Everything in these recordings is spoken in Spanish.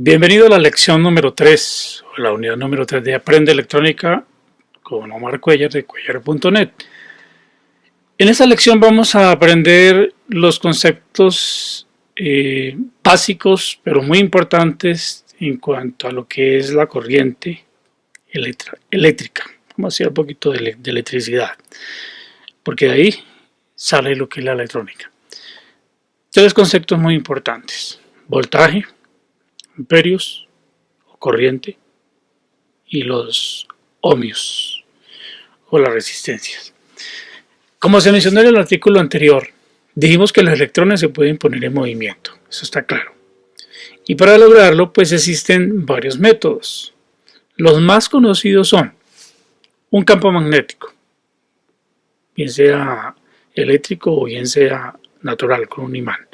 Bienvenido a la lección número 3, o la unidad número 3 de Aprende Electrónica con Omar Cuellar de cuellar.net. En esta lección vamos a aprender los conceptos básicos, pero muy importantes en cuanto a lo que es la corriente eléctrica. Vamos a hacer un poquito de electricidad, porque de ahí sale lo que es la electrónica. Tres conceptos muy importantes: voltaje, amperios o corriente, y los ohmios o las resistencias. Como se mencionó en el artículo anterior, dijimos que los electrones se pueden poner en movimiento, eso está claro. Y para lograrlo, pues existen varios métodos. Los más conocidos son un campo magnético, bien sea eléctrico o bien sea natural, con un imán.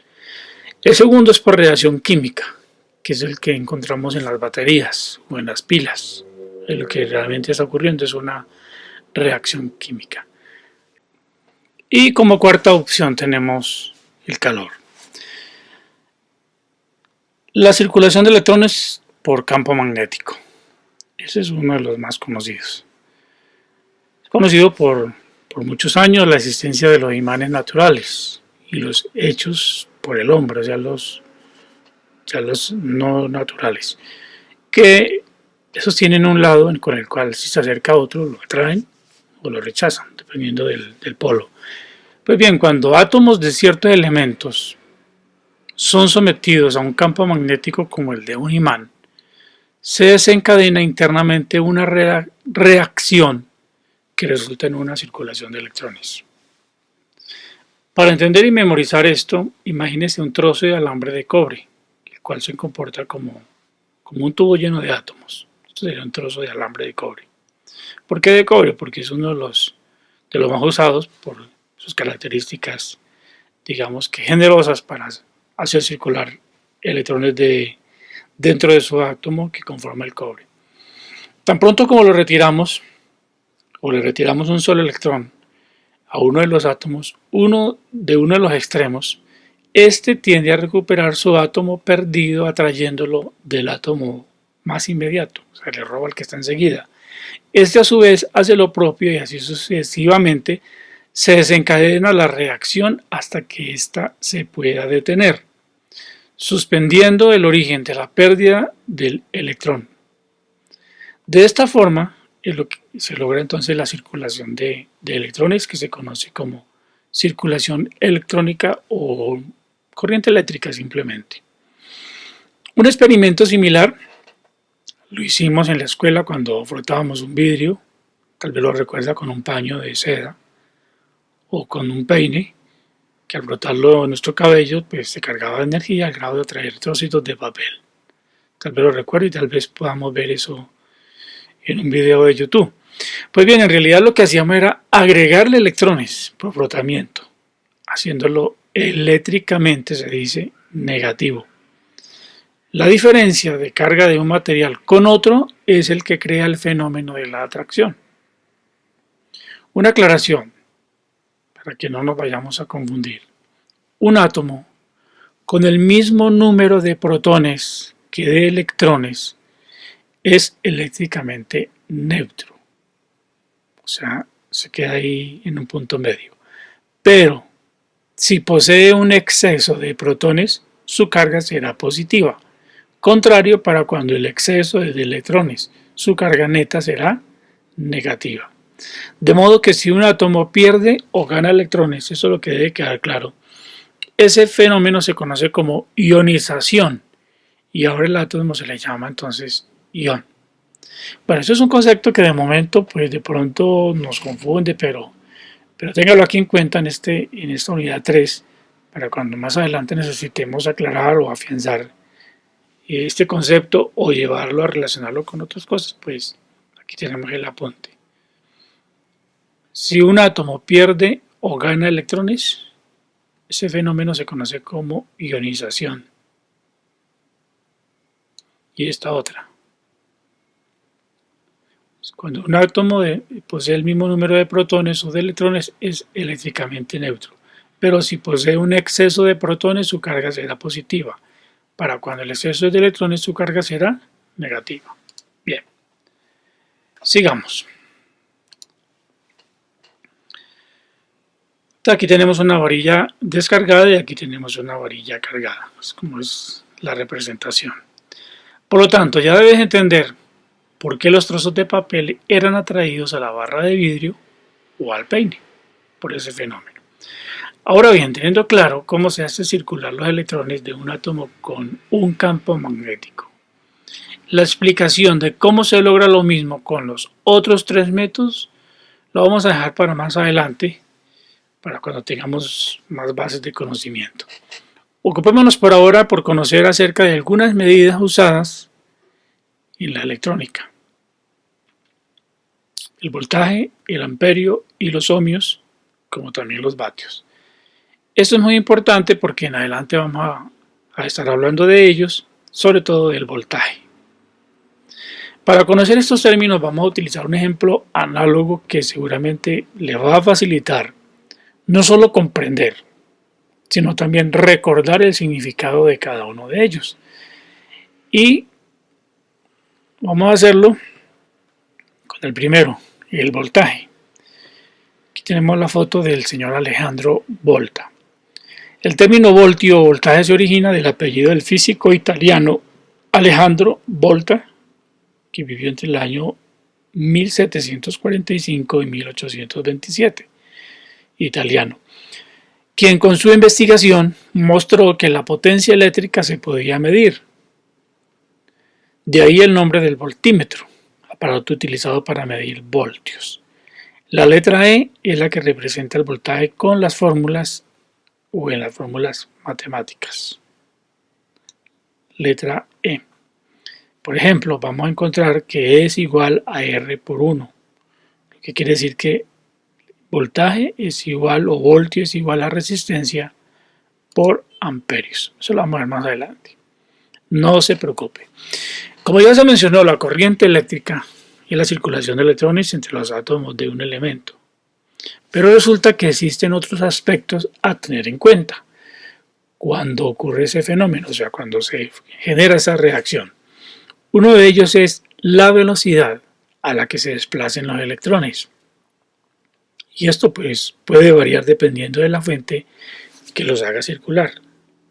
El segundo es por reacción química, que es el que encontramos en las baterías o en las pilas. Lo que realmente está ocurriendo es una reacción química. Y como cuarta opción tenemos el calor. La circulación de electrones por campo magnético. Ese es uno de los más conocidos. Es conocido por muchos años la existencia de los imanes naturales y los hechos por el hombre, o sea, los no naturales, que esos tienen un lado con el cual si se acerca a otro lo atraen o lo rechazan, dependiendo del polo. Pues bien, cuando átomos de ciertos elementos son sometidos a un campo magnético como el de un imán, se desencadena internamente una reacción que resulta en una circulación de electrones. Para entender y memorizar esto, imagínese un trozo de alambre de cobre, el cual se comporta como un tubo lleno de átomos. Esto sería un trozo de alambre de cobre. ¿Por qué de cobre? Porque es uno de los más usados por sus características, digamos que generosas, para hacer circular electrones dentro de su átomo que conforma el cobre. Tan pronto como lo retiramos, o le retiramos un solo electrón a uno de los átomos, uno de los extremos, este tiende a recuperar su átomo perdido atrayéndolo del átomo más inmediato, o sea, le roba al que está enseguida. Este a su vez hace lo propio y así sucesivamente se desencadena la reacción hasta que ésta se pueda detener, suspendiendo el origen de la pérdida del electrón. De esta forma es lo que se logra entonces la circulación de electrones, que se conoce como circulación electrónica o corriente eléctrica simplemente. Un experimento similar lo hicimos en la escuela cuando frotábamos un vidrio, tal vez lo recuerda, con un paño de seda o con un peine, que al frotarlo en nuestro cabello pues se cargaba de energía al grado de atraer trocitos de papel. Tal vez lo recuerde y tal vez podamos ver eso en un video de YouTube. Pues bien, en realidad lo que hacíamos era agregarle electrones por frotamiento, haciéndolo eléctricamente, se dice, negativo. La diferencia de carga de un material con otro es el que crea el fenómeno de la atracción. Una aclaración, para que no nos vayamos a confundir. Un átomo con el mismo número de protones que de electrones es eléctricamente neutro. O sea, se queda ahí en un punto medio. Pero si posee un exceso de protones, su carga será positiva. Contrario para cuando el exceso es de electrones, su carga neta será negativa. De modo que si un átomo pierde o gana electrones, eso es lo que debe quedar claro, ese fenómeno se conoce como ionización y ahora el átomo se le llama entonces ion. Bueno, eso es un concepto que de momento pues de pronto nos confunde, pero téngalo aquí en cuenta en esta unidad 3 para cuando más adelante necesitemos aclarar o afianzar este concepto o llevarlo a relacionarlo con otras cosas, pues aquí tenemos el apunte. Si un átomo pierde o gana electrones, ese fenómeno se conoce como ionización. Y esta otra. Cuando un átomo posee el mismo número de protones o de electrones, es eléctricamente neutro. Pero si posee un exceso de protones, su carga será positiva. Para cuando el exceso de electrones su carga será negativa. Bien, sigamos. Aquí tenemos una varilla descargada y aquí tenemos una varilla cargada, es como es la representación. Por lo tanto, ya debes entender por qué los trozos de papel eran atraídos a la barra de vidrio o al peine, por ese fenómeno. Ahora bien, teniendo claro cómo se hace circular los electrones de un átomo con un campo magnético, la explicación de cómo se logra lo mismo con los otros tres métodos lo vamos a dejar para más adelante, para cuando tengamos más bases de conocimiento. Ocupémonos por ahora por conocer acerca de algunas medidas usadas en la electrónica. El voltaje, el amperio y los ohmios, como también los vatios. Esto es muy importante porque en adelante vamos a estar hablando de ellos, sobre todo del voltaje. Para conocer estos términos vamos a utilizar un ejemplo análogo que seguramente le va a facilitar no solo comprender, sino también recordar el significado de cada uno de ellos. Y vamos a hacerlo con el primero, el voltaje. Aquí tenemos la foto del señor Alejandro Volta. El término voltio o voltaje se origina del apellido del físico italiano Alejandro Volta, que vivió entre el año 1745 y 1827. Italiano, quien con su investigación mostró que la potencia eléctrica se podía medir. De ahí el nombre del voltímetro, aparato utilizado para medir voltios. La letra E es la que representa el voltaje con las fórmulas o en las fórmulas matemáticas. Letra E. Por ejemplo, vamos a encontrar que E es igual a R por 1, lo que quiere decir que voltaje es igual o voltio es igual a resistencia por amperios. Eso lo vamos a ver más adelante. No se preocupe. Como ya se mencionó, la corriente eléctrica es la circulación de electrones entre los átomos de un elemento. Pero resulta que existen otros aspectos a tener en cuenta cuando ocurre ese fenómeno, o sea, cuando se genera esa reacción. Uno de ellos es la velocidad a la que se desplacen los electrones. Y esto pues puede variar dependiendo de la fuente que los haga circular.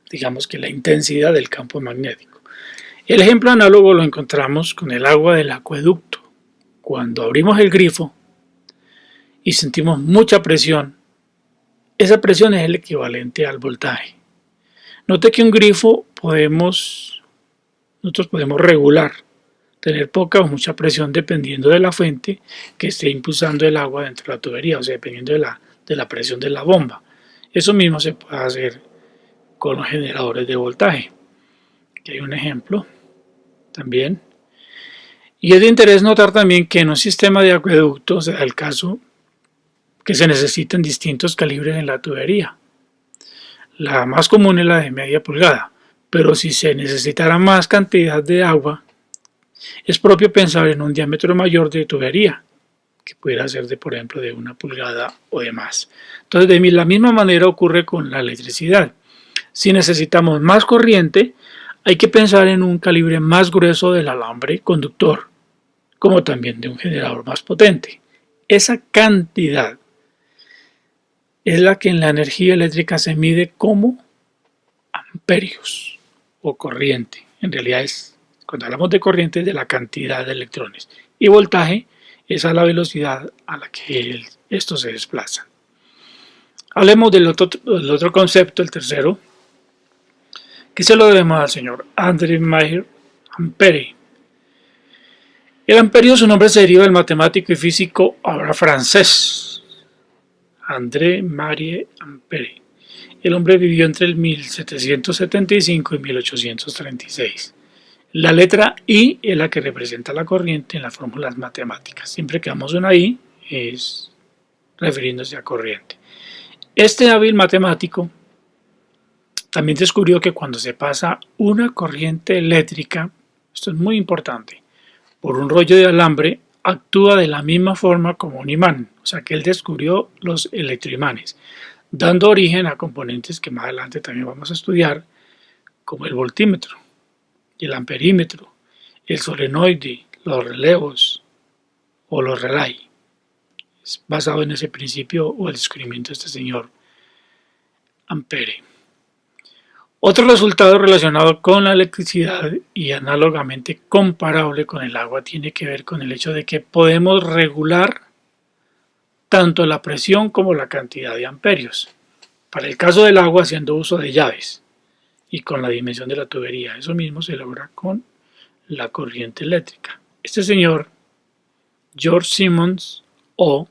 Digamos que la intensidad del campo magnético. El ejemplo análogo lo encontramos con el agua del acueducto. Cuando abrimos el grifo y sentimos mucha presión, esa presión es el equivalente al voltaje. Note que un grifo nosotros podemos regular, tener poca o mucha presión dependiendo de la fuente que esté impulsando el agua dentro de la tubería, o sea, dependiendo de la presión de la bomba. Eso mismo se puede hacer con los generadores de voltaje. Aquí hay un ejemplo también. Y es de interés notar también que en un sistema de acueducto se da el caso que se necesitan distintos calibres en la tubería. La más común es la de media pulgada, pero si se necesitara más cantidad de agua, es propio pensar en un diámetro mayor de tubería, que pudiera ser por ejemplo, de 1 pulgada o de más. Entonces, de la misma manera ocurre con la electricidad. Si necesitamos más corriente, hay que pensar en un calibre más grueso del alambre conductor, como también de un generador más potente. Esa cantidad es la que en la energía eléctrica se mide como amperios o corriente. En realidad cuando hablamos de corriente es de la cantidad de electrones. Y voltaje es a la velocidad a la que estos se desplazan. Hablemos del otro concepto, el tercero, que se lo debemos al señor André Marie Ampère. El amperio, su nombre se deriva del matemático y físico ahora francés, André Marie Ampère. El hombre vivió entre el 1775 y 1836. La letra I es la que representa la corriente en las fórmulas matemáticas. Siempre que damos una I es refiriéndose a corriente. Este hábil matemático también descubrió que cuando se pasa una corriente eléctrica, esto es muy importante, por un rollo de alambre, actúa de la misma forma como un imán. O sea que él descubrió los electroimanes, dando origen a componentes que más adelante también vamos a estudiar, como el voltímetro, el amperímetro, el solenoide, los relevos o los relay. Es basado en ese principio o el descubrimiento de este señor Ampere. Otro resultado relacionado con la electricidad y análogamente comparable con el agua tiene que ver con el hecho de que podemos regular tanto la presión como la cantidad de amperios. Para el caso del agua, haciendo uso de llaves y con la dimensión de la tubería. Eso mismo se logra con la corriente eléctrica. Este señor, George Simmons o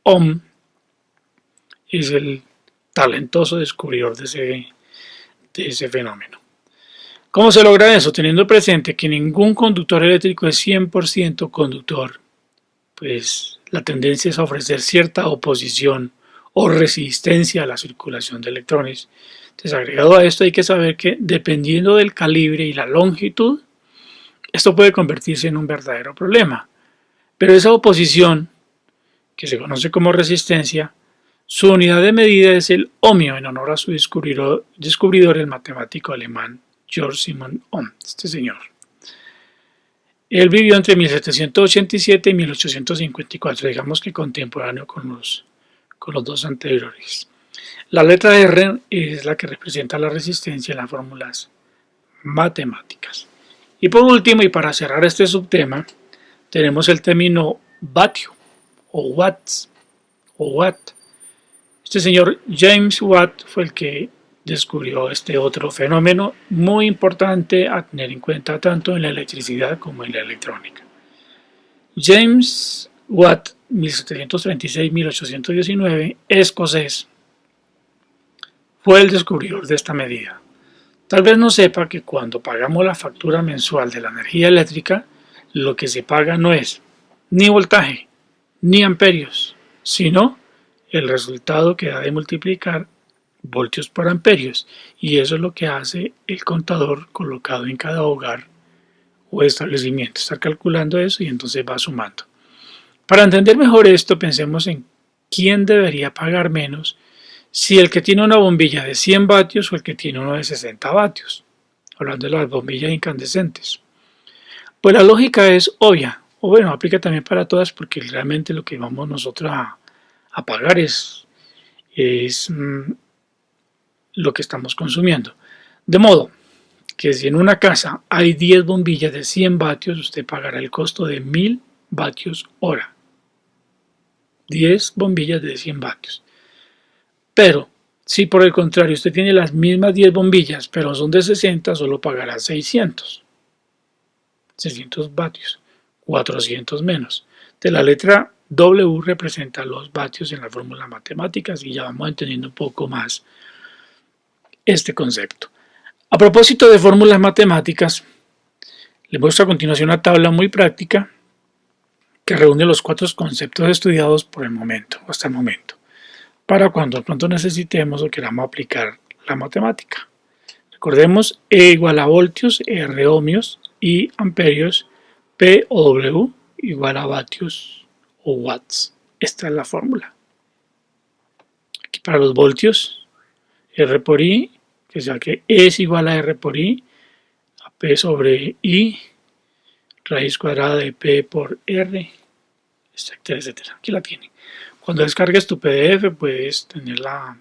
Ohm, es el talentoso descubridor de ese fenómeno. ¿Cómo se logra eso? Teniendo presente que ningún conductor eléctrico es 100% conductor, pues la tendencia es a ofrecer cierta oposición o resistencia a la circulación de electrones. Entonces, agregado a esto, hay que saber que dependiendo del calibre y la longitud, esto puede convertirse en un verdadero problema. Pero esa oposición, que se conoce como resistencia, su unidad de medida es el ohmio, en honor a su descubridor, el matemático alemán Georg Simon Ohm, este señor. Él vivió entre 1787 y 1854, digamos que contemporáneo con los dos anteriores. La letra R es la que representa la resistencia en las fórmulas matemáticas. Y por último, y para cerrar este subtema, tenemos el término vatio o watts o watt. Este señor James Watt fue el que descubrió este otro fenómeno muy importante a tener en cuenta tanto en la electricidad como en la electrónica. James Watt, 1736-1819, escocés, fue el descubridor de esta medida. Tal vez no sepa que cuando pagamos la factura mensual de la energía eléctrica, lo que se paga no es ni voltaje, ni amperios, sino el resultado que da de multiplicar voltios por amperios, y eso es lo que hace el contador colocado en cada hogar o establecimiento. Está calculando eso y entonces va sumando. Para entender mejor esto, pensemos en quién debería pagar menos, si el que tiene una bombilla de 100 vatios o el que tiene uno de 60 vatios, hablando de las bombillas incandescentes. Pues la lógica es obvia, o bueno, aplica también para todas, porque realmente lo que vamos nosotros a pagar es lo que estamos consumiendo. De modo que si en una casa hay 10 bombillas de 100 vatios, usted pagará el costo de 1000 vatios hora. 10 bombillas de 100 vatios. Pero si por el contrario usted tiene las mismas 10 bombillas, pero son de 60, solo pagará 600 vatios, 400 menos. De la letra W representa los vatios en las fórmulas matemáticas y ya vamos entendiendo un poco más este concepto. A propósito de fórmulas matemáticas, les muestro a continuación una tabla muy práctica que reúne los 4 conceptos estudiados por el momento, hasta el momento, para cuando de pronto necesitemos o queramos aplicar la matemática. Recordemos E igual a voltios, R ohmios, I amperios, P o W igual a vatios o watts. Esta es la fórmula. Aquí para los voltios, R por I, que sea que E es igual a R por I, a P sobre I, raíz cuadrada de P por R, etcétera, etcétera. Aquí la tienen. Cuando descargues tu PDF puedes tener la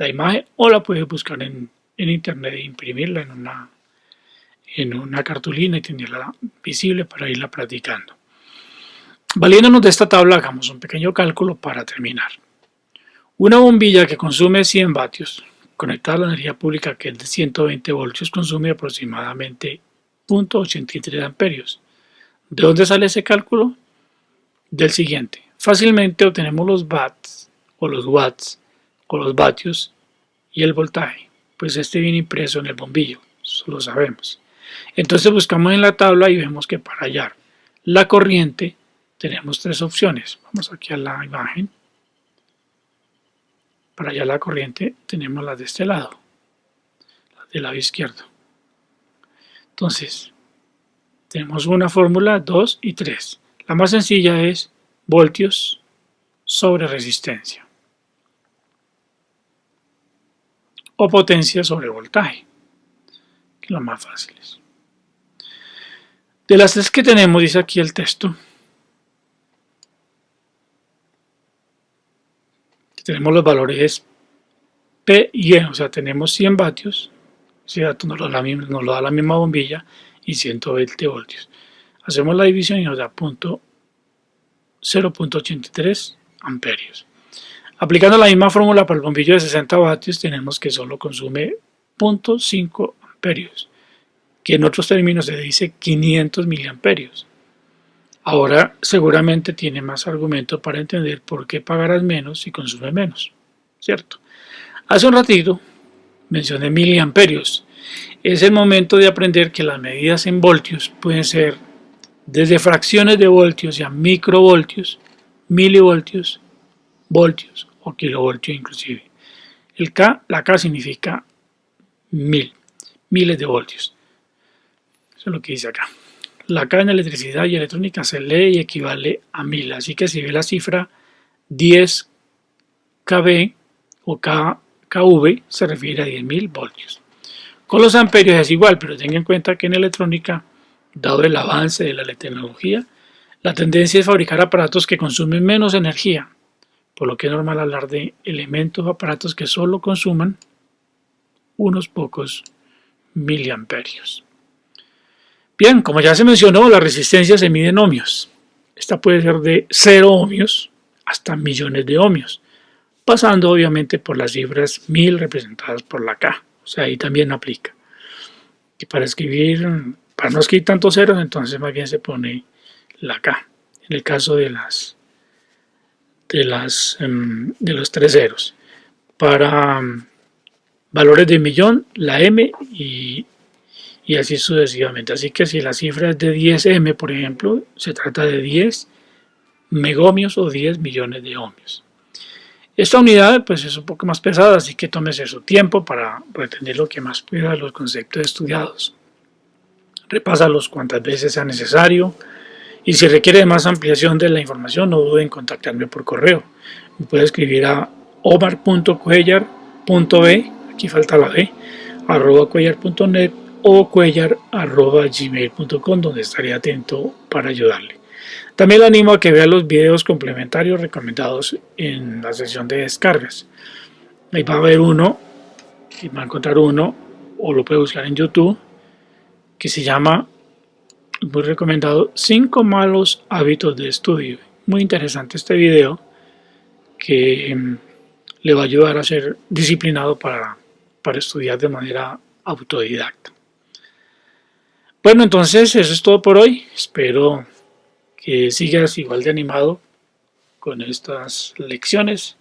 imagen o la puedes buscar en internet e imprimirla en una cartulina y tenerla visible para irla practicando. Valiéndonos de esta tabla, hagamos un pequeño cálculo para terminar. Una bombilla que consume 100 vatios, conectada a la energía pública que es de 120 voltios, consume aproximadamente 0.83 amperios. ¿De dónde sale ese cálculo? Del siguiente. Fácilmente obtenemos los watts o los vatios y el voltaje, pues este viene impreso en el bombillo, eso lo sabemos. Entonces buscamos en la tabla y vemos que para hallar la corriente tenemos 3 opciones. Vamos aquí a la imagen. Para hallar la corriente tenemos las de este lado, las del lado izquierdo. Entonces, tenemos una fórmula, 2 y 3. La más sencilla es voltios sobre resistencia o potencia sobre voltaje. las más fáciles. De las tres que tenemos, dice aquí el texto, tenemos los valores P y E, o sea, tenemos 100 vatios, ese dato nos lo da la misma bombilla, y 120 voltios. Hacemos la división y nos da 0.83 amperios. Aplicando la misma fórmula para el bombillo de 60 vatios, tenemos que solo consume 0.5 amperios, que en otros términos se dice 500 miliamperios. Ahora seguramente tiene más argumento para entender por qué pagarás menos si consume menos, ¿cierto? Hace un ratito mencioné miliamperios. Es el momento de aprender que las medidas en voltios pueden ser desde fracciones de voltios y a microvoltios, milivoltios, voltios o kilovoltios inclusive. La K significa miles de voltios. Eso es lo que dice acá. La K en electricidad y electrónica se lee y equivale a 1000. Así que si ve la cifra 10 kV o kV se refiere a 10.000 voltios. Con los amperios es igual, pero tenga en cuenta que en electrónica, dado el avance de la tecnología, la tendencia es fabricar aparatos que consumen menos energía, por lo que es normal hablar de elementos o aparatos que solo consuman unos pocos miliamperios. Bien, como ya se mencionó, la resistencia se mide en ohmios. Esta puede ser de 0 ohmios hasta millones de ohmios, pasando obviamente por las cifras 1000 representadas por la K. O sea, ahí también aplica. Y para no escribir tantos ceros, entonces más bien se pone la K. En el caso de los 3 ceros. Para valores de millón, la M y así sucesivamente. Así que si la cifra es de 10M, por ejemplo, se trata de 10 megohmios o 10 millones de ohmios. Esta unidad pues es un poco más pesada, así que tómese su tiempo para retener lo que más pueda de los conceptos estudiados. Repásalos cuantas veces sea necesario, y si requiere más ampliación de la información, no dude en contactarme por correo. Me puede escribir a omar.cuellar.b, aquí falta la B, @cuellar.net o cuellar@gmail.com, donde estaré atento para ayudarle. También le animo a que vea los videos complementarios recomendados en la sección de descargas. Ahí va a haber uno, y va a encontrar uno, o lo puede buscar en YouTube, que se llama, muy recomendado, 5 malos hábitos de estudio. Muy interesante este video, que le va a ayudar a ser disciplinado para estudiar de manera autodidacta. Bueno, entonces eso es todo por hoy. Espero que sigas igual de animado con estas lecciones,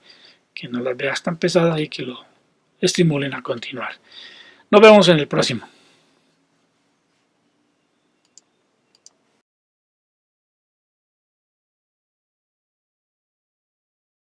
que no las veas tan pesadas y que lo estimulen a continuar. Nos vemos en el próximo.